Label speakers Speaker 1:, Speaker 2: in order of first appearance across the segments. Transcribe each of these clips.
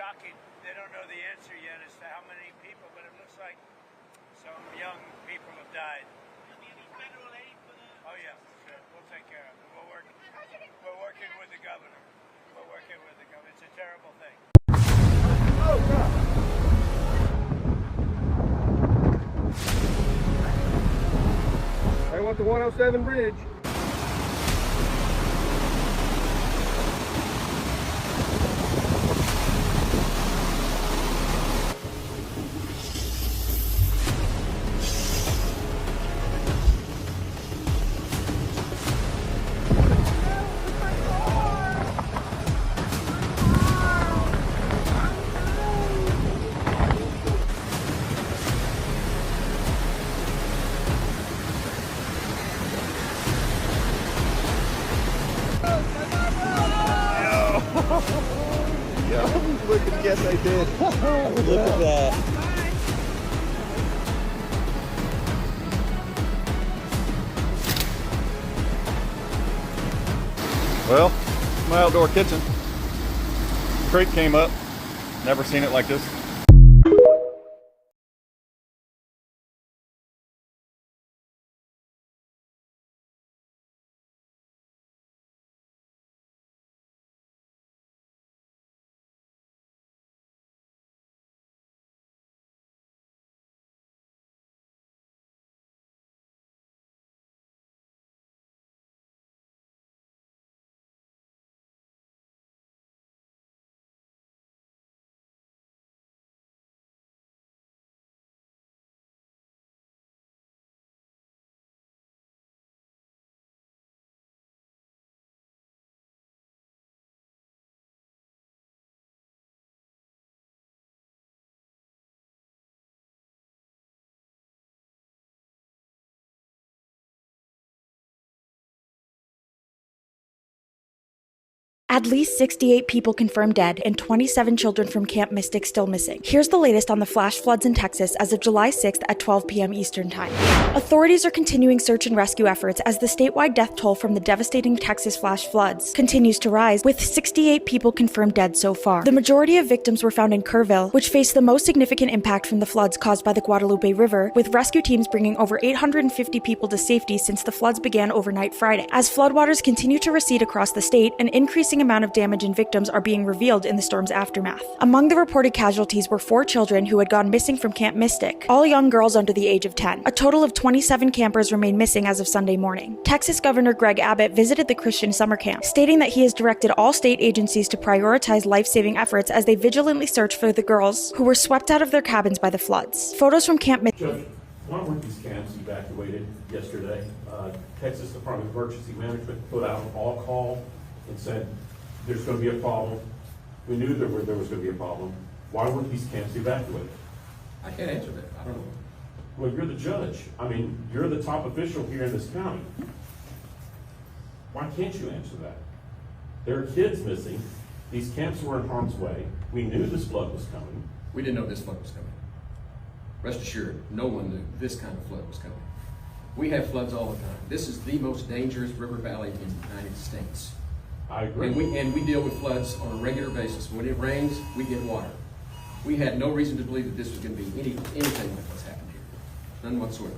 Speaker 1: shocking. They don't know the answer yet as to how many people, but it looks like some young people have died. Federal aid for the... Oh yeah, sure. We'll take care of it. We're working with the governor. It's a terrible thing. Oh God.
Speaker 2: I want the 107 bridge.
Speaker 3: Look at yes I did. Look at that.
Speaker 4: Well, my outdoor kitchen. Crate came up. Never seen it like this.
Speaker 5: At least 68 people confirmed dead and 27 children from Camp Mystic still missing. Here's the latest on the flash floods in Texas as of July 6th at 12 p.m. Eastern Time. Authorities are continuing search and rescue efforts as the statewide death toll from the devastating Texas flash floods continues to rise, with 68 people confirmed dead so far. The majority of victims were found in Kerrville, which faced the most significant impact from the floods caused by the Guadalupe River, with rescue teams bringing over 850 people to safety since the floods began overnight Friday. As floodwaters continue to recede across the state, an increasing amount of damage and victims are being revealed in the storm's aftermath. Among the reported casualties were 4 children who had gone missing from Camp Mystic, all young girls under the age of 10. A total of 27 campers remain missing as of Sunday morning. Texas Governor Greg Abbott visited the Christian summer camp, stating that he has directed all state agencies to prioritize life-saving efforts as they vigilantly search for the girls who were swept out of their cabins by the floods. Photos from Camp Mystic.
Speaker 6: Judge, why weren't these camps evacuated yesterday? Texas Department of Emergency Management put out an all call and said there's going to be a problem. We knew there was going to be a problem. Why weren't these camps evacuated?
Speaker 7: I can't answer that. I don't know.
Speaker 6: Well, you're the judge. I mean, you're the top official here in this county. Why can't you answer that? There are kids missing. These camps were in harm's way. We knew this flood was coming.
Speaker 7: We didn't know this flood was coming. Rest assured, no one knew this kind of flood was coming. We have floods all the time. This is the most dangerous river valley in the United States.
Speaker 6: I agree.
Speaker 7: And we deal with floods on a regular basis. When it rains, we get water. We had no reason to believe that this was going to be anything like what's happened here. None whatsoever.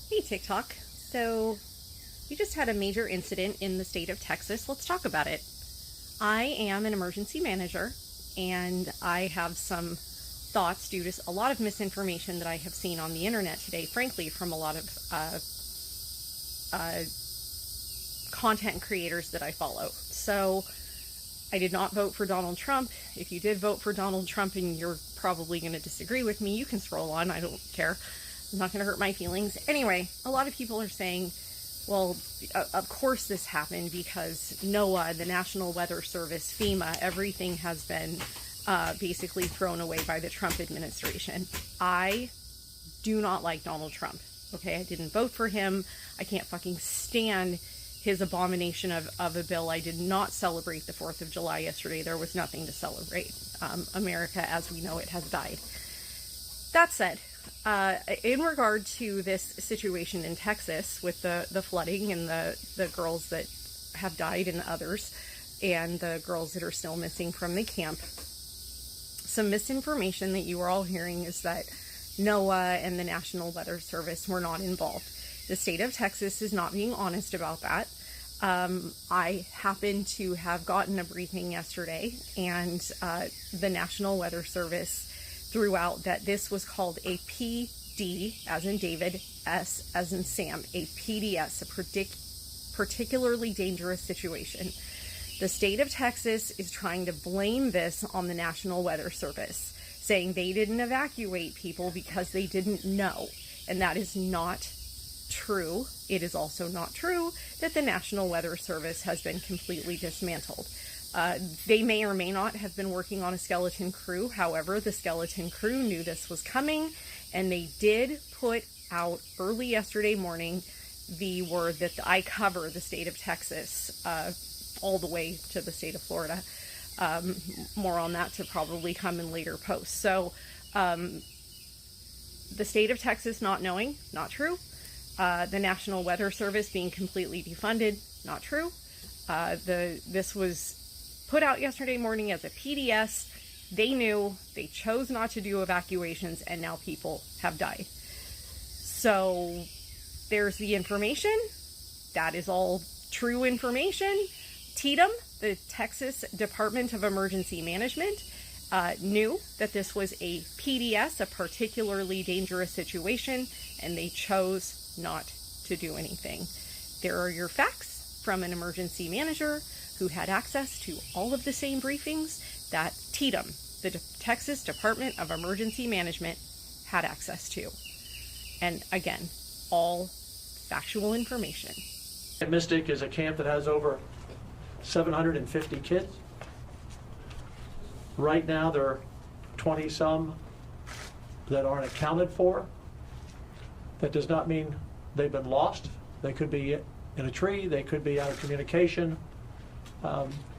Speaker 8: Hey, TikTok. So, we just had a major incident in the state of Texas. Let's talk about it. I am an emergency manager, and I have some thoughts due to a lot of misinformation that I have seen on the internet today, frankly, from a lot of content creators that I follow. So I did not vote for Donald Trump. If you did vote for Donald Trump and you're probably going to disagree with me, you can scroll on. I don't care. I'm not going to hurt my feelings. Anyway, a lot of people are saying, well, of course this happened because NOAA, the National Weather Service, FEMA, everything has been basically thrown away by the Trump administration. I do not like Donald Trump. Okay, I didn't vote for him. I can't fucking stand his abomination of a bill. I did not celebrate the 4th of July yesterday. There was nothing to celebrate. America, as we know it, has died. That said, in regard to this situation in Texas with the flooding and the girls that have died and others, and the girls that are still missing from the camp, some misinformation that you are all hearing is that NOAA and the National Weather Service were not involved. The state of Texas is not being honest about that. I happened to have gotten a briefing yesterday, and the National Weather Service threw out that this was called a PD, as in David, S as in Sam, a PDS, a particularly dangerous situation. The state of Texas is trying to blame this on the National Weather Service, saying they didn't evacuate people because they didn't know. And that is not true. It is also not true that the National Weather Service has been completely dismantled. They may or may not have been working on a skeleton crew. However, the skeleton crew knew this was coming, and they did put out early yesterday morning the word that I cover the state of Texas all the way to the state of Florida. More on that to probably come in later posts. So the state of Texas not knowing, not true. The National Weather Service being completely defunded, not true. This was put out yesterday morning as a PDS. They knew, they chose not to do evacuations, and now people have died. So there's the information. That is all true information. TDEM, the Texas Department of Emergency Management, knew that this was a PDS, a particularly dangerous situation, and they chose not to do anything. There are your facts from an emergency manager who had access to all of the same briefings that TDEM, the Texas Department of Emergency Management, had access to. And again, all factual information.
Speaker 2: Mystic is a camp that has over 750 kids. Right now there are 20 some that aren't accounted for. That does not mean they've been lost. They could be in a tree, they could be out of communication.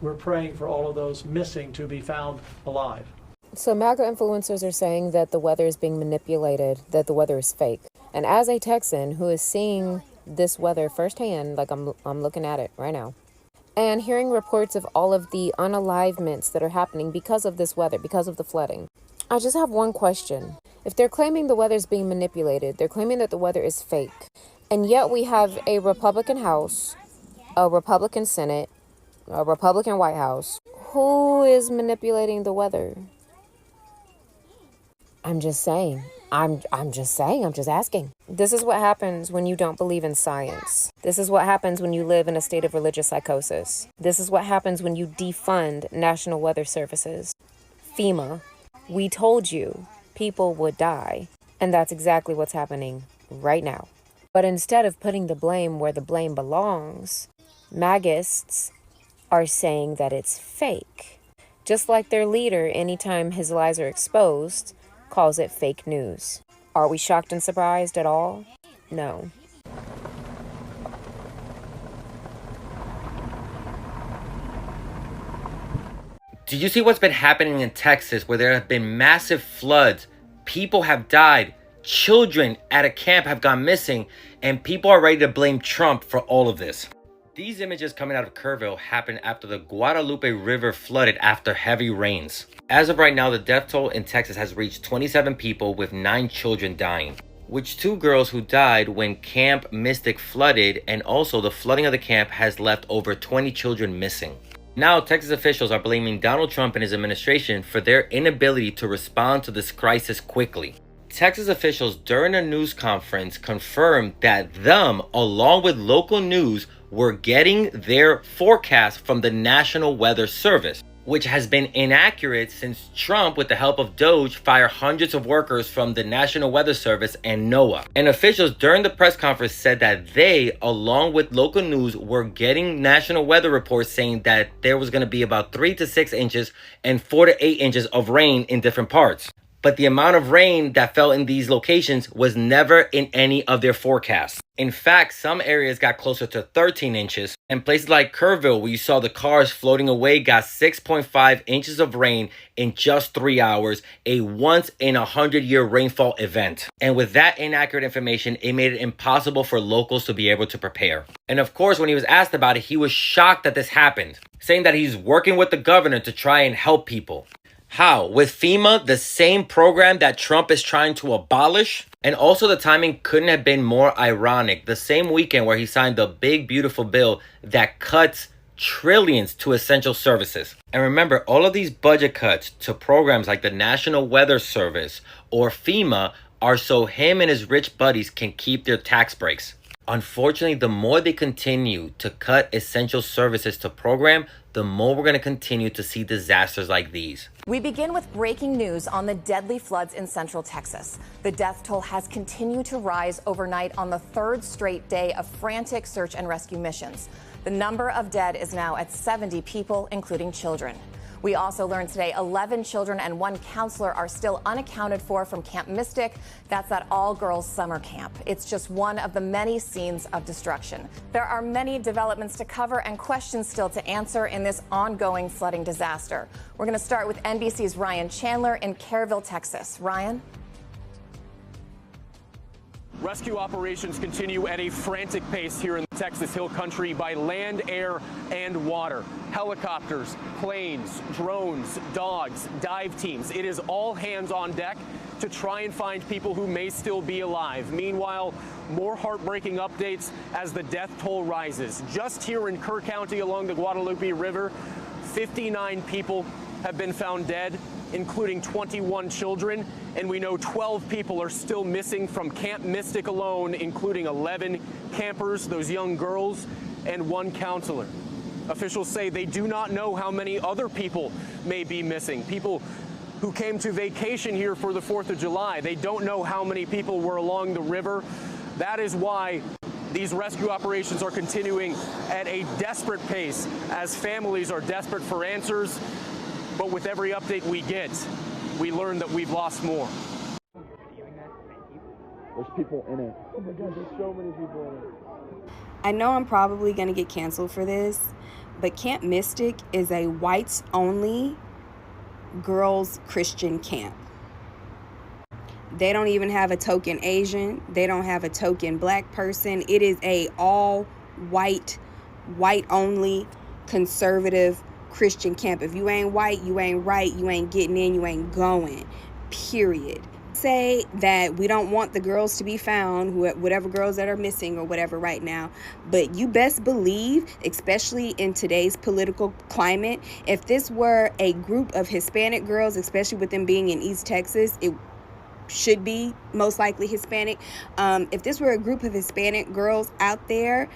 Speaker 2: We're praying for all of those missing to be found alive.
Speaker 9: So MAGA influencers are saying that the weather is being manipulated, that the weather is fake. And as a Texan who is seeing this weather firsthand, like I'm looking at it right now, and hearing reports of all of the unalivements that are happening because of this weather, because of the flooding, I just have one question. If they're claiming the weather is being manipulated, they're claiming that the weather is fake, and yet we have a Republican House, a Republican Senate, a Republican White House, who is manipulating the weather? I'm just saying. I'm just asking. This is what happens when you don't believe in science. This is what happens when you live in a state of religious psychosis. This is what happens when you defund National Weather Services. FEMA, we told you people would die, and that's exactly what's happening right now. But instead of putting the blame where the blame belongs, MAGists are saying that it's fake. Just like their leader, anytime his lies are exposed, calls it fake news. Are we shocked and surprised at all? No.
Speaker 10: Did you see what's been happening in Texas, where there have been massive floods? People have died. Children at a camp have gone missing, and people are ready to blame Trump for all of this. These images coming out of Kerrville happened after the Guadalupe River flooded after heavy rains. As of right now, the death toll in Texas has reached 27 people, with 9 children dying, which 2 girls who died when Camp Mystic flooded, and also the flooding of the camp has left over 20 children missing. Now, Texas officials are blaming Donald Trump and his administration for their inability to respond to this crisis quickly. Texas officials during a news conference confirmed that them, along with local news, were getting their forecast from the National Weather Service, which has been inaccurate since Trump, with the help of Doge, fired hundreds of workers from the National Weather Service and NOAA. And officials during the press conference said that they, along with local news, were getting national weather reports saying that there was going to be about 3 to 6 inches and 4 to 8 inches of rain in different parts. But the amount of rain that fell in these locations was never in any of their forecasts. In fact, some areas got closer to 13 inches, and places like Kerrville, where you saw the cars floating away, got 6.5 inches of rain in just 3 hours, a once-in-a-100-year rainfall event. And with that inaccurate information, it made it impossible for locals to be able to prepare. And of course, when he was asked about it, he was shocked that this happened, saying that he's working with the governor to try and help people. How? With FEMA, the same program that Trump is trying to abolish? And also the timing couldn't have been more ironic. The same weekend where he signed the big, beautiful bill that cuts trillions to essential services. And remember, all of these budget cuts to programs like the National Weather Service or FEMA are so him and his rich buddies can keep their tax breaks. Unfortunately, the more they continue to cut essential services to program, the more we're going to continue to see disasters like these.
Speaker 11: We begin with breaking news on the deadly floods in central Texas. The death toll has continued to rise overnight on the third straight day of frantic search and rescue missions. The number of dead is now at 70 people, including children. We also learned today 11 children and 1 counselor are still unaccounted for from Camp Mystic. That's that all-girls summer camp. It's just one of the many scenes of destruction. There are many developments to cover and questions still to answer in this ongoing flooding disaster. We're going to start with NBC's Ryan Chandler in Kerrville, Texas. Ryan?
Speaker 12: Rescue operations continue at a frantic pace here in the Texas Hill Country by land, air, and water. Helicopters, planes, drones, dogs, dive teams. It is all hands on deck to try and find people who may still be alive. Meanwhile, more heartbreaking updates as the death toll rises. Just here in Kerr County along the Guadalupe River, 59 people have been found dead, including 21 children, and we know 12 people are still missing from Camp Mystic alone, including 11 campers, those young girls, and 1 counselor. Officials say they do not know how many other people may be missing. People who came to vacation here for the 4th of July. They don't know how many people were along the river. That is why these rescue operations are continuing at a desperate pace as families are desperate for answers. But with every update we get, we learn that we've lost more.
Speaker 3: There's people in it. Oh my God, there's so many people in it.
Speaker 13: I know I'm probably going to get canceled for this, but Camp Mystic is a whites-only girls' Christian camp. They don't even have a token Asian. They don't have a token black person. It is a all-white, white-only, conservative Christian camp. If you ain't white, you ain't right, you ain't getting in, you ain't going, period. Say that we don't want the girls to be found, whatever girls that are missing or whatever right now, but you best believe, especially in today's political climate, if this were a group of Hispanic girls, especially with them being in East Texas, it should be most likely Hispanic. If this were a group of Hispanic girls out there,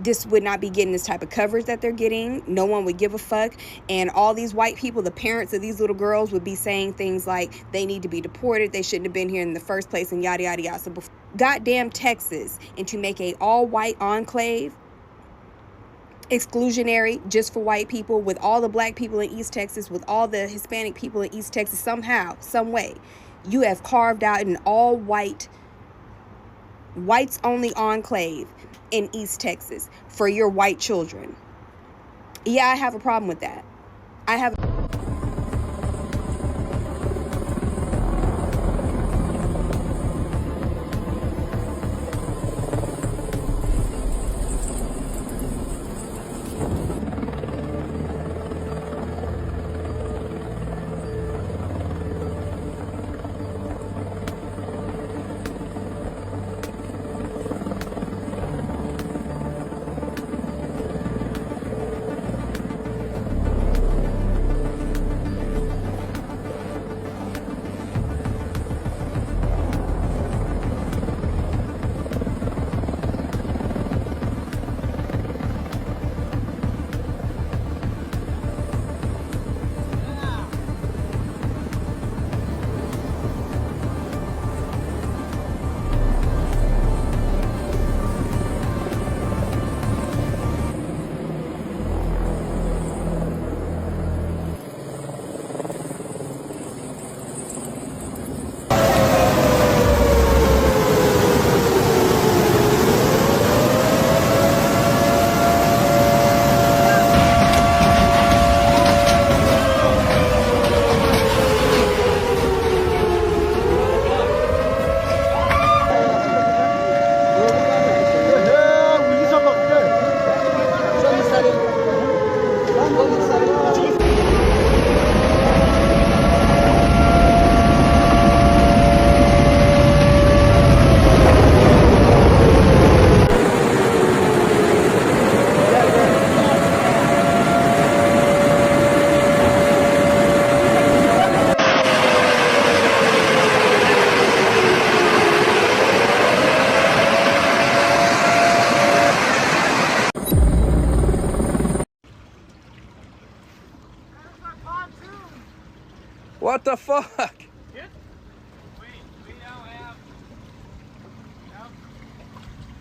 Speaker 13: this would not be getting this type of coverage that they're getting. No one would give a fuck. And all these white people, the parents of these little girls, would be saying things like they need to be deported, they shouldn't have been here in the first place, and yada, yada, yada. So goddamn Texas, and to make a all-white enclave, exclusionary just for white people, with all the black people in East Texas, with all the Hispanic people in East Texas, somehow, some way, you have carved out an all-white, whites-only enclave in East Texas for your white children. Yeah, I have a problem with that. I have
Speaker 3: What the fuck?
Speaker 1: We don't have.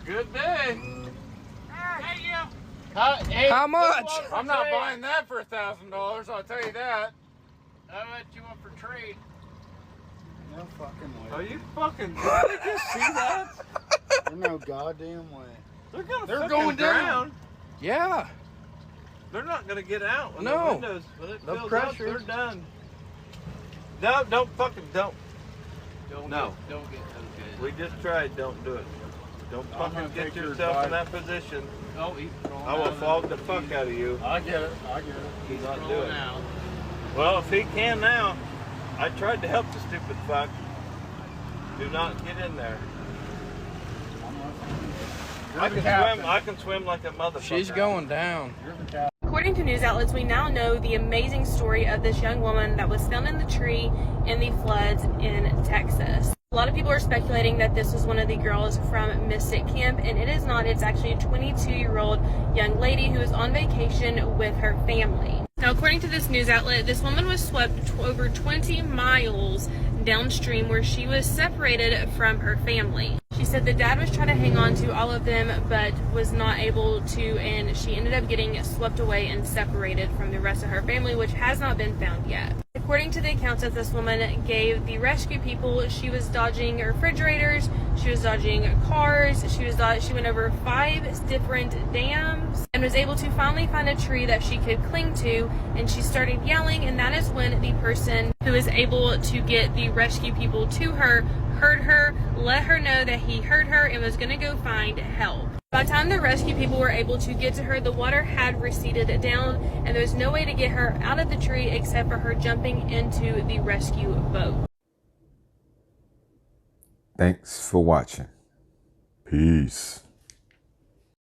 Speaker 3: Good day.
Speaker 1: Hey, you.
Speaker 3: How much?
Speaker 1: I'm not buying
Speaker 3: that for $1,000. I'll tell you that.
Speaker 1: How much you want for trade?
Speaker 3: No fucking way.
Speaker 1: Are you fucking? Did you see that?
Speaker 3: There's no goddamn way.
Speaker 1: They're going down.
Speaker 3: Yeah.
Speaker 1: They're not gonna get out. When
Speaker 3: No.
Speaker 1: The windows, when it
Speaker 3: The
Speaker 1: fills
Speaker 3: pressure.
Speaker 1: up, they're done. No, don't fucking don't. No.
Speaker 3: Don't get those guys.
Speaker 1: We just tried. Don't do it. Don't
Speaker 3: I'm
Speaker 1: fucking
Speaker 3: gonna
Speaker 1: get
Speaker 3: take your
Speaker 1: yourself in
Speaker 3: advice.
Speaker 1: that position.
Speaker 3: Oh, he's throwing
Speaker 1: I will
Speaker 3: down.
Speaker 1: flog the fuck out of you.
Speaker 3: I get it. I get it.
Speaker 1: He's not
Speaker 3: throwing
Speaker 1: doing it.
Speaker 3: out.
Speaker 1: Well, if he can now, I tried to help the stupid fuck. Do not get in there. I can swim like a motherfucker.
Speaker 3: She's going down.
Speaker 8: According to news outlets, we now know the amazing story of this young woman that was found in the tree in the floods in Texas. A lot of people are speculating that this was one of the girls from Mystic Camp, and it is not. It's actually a 22-year-old young lady who is on vacation with her family. Now, according to this news outlet, this woman was swept over 20 miles downstream where she was separated from her family. She said the dad was trying to hang on to all of them but was not able to, and she ended up getting swept away and separated from the rest of her family, which has not been found yet. According to the accounts that this woman gave the rescue people, she was dodging refrigerators, she was dodging cars, she went over 5 different dams and was able to finally find a tree that she could cling to, and she started yelling, and that is when the person who was able to get the rescue people to her heard her, let her know that he heard her and was going to go find help. By the time the rescue people were able to get to her, the water had receded down and there was no way to get her out of the tree except for her jumping into the rescue boat.
Speaker 14: Thanks for watching. Peace.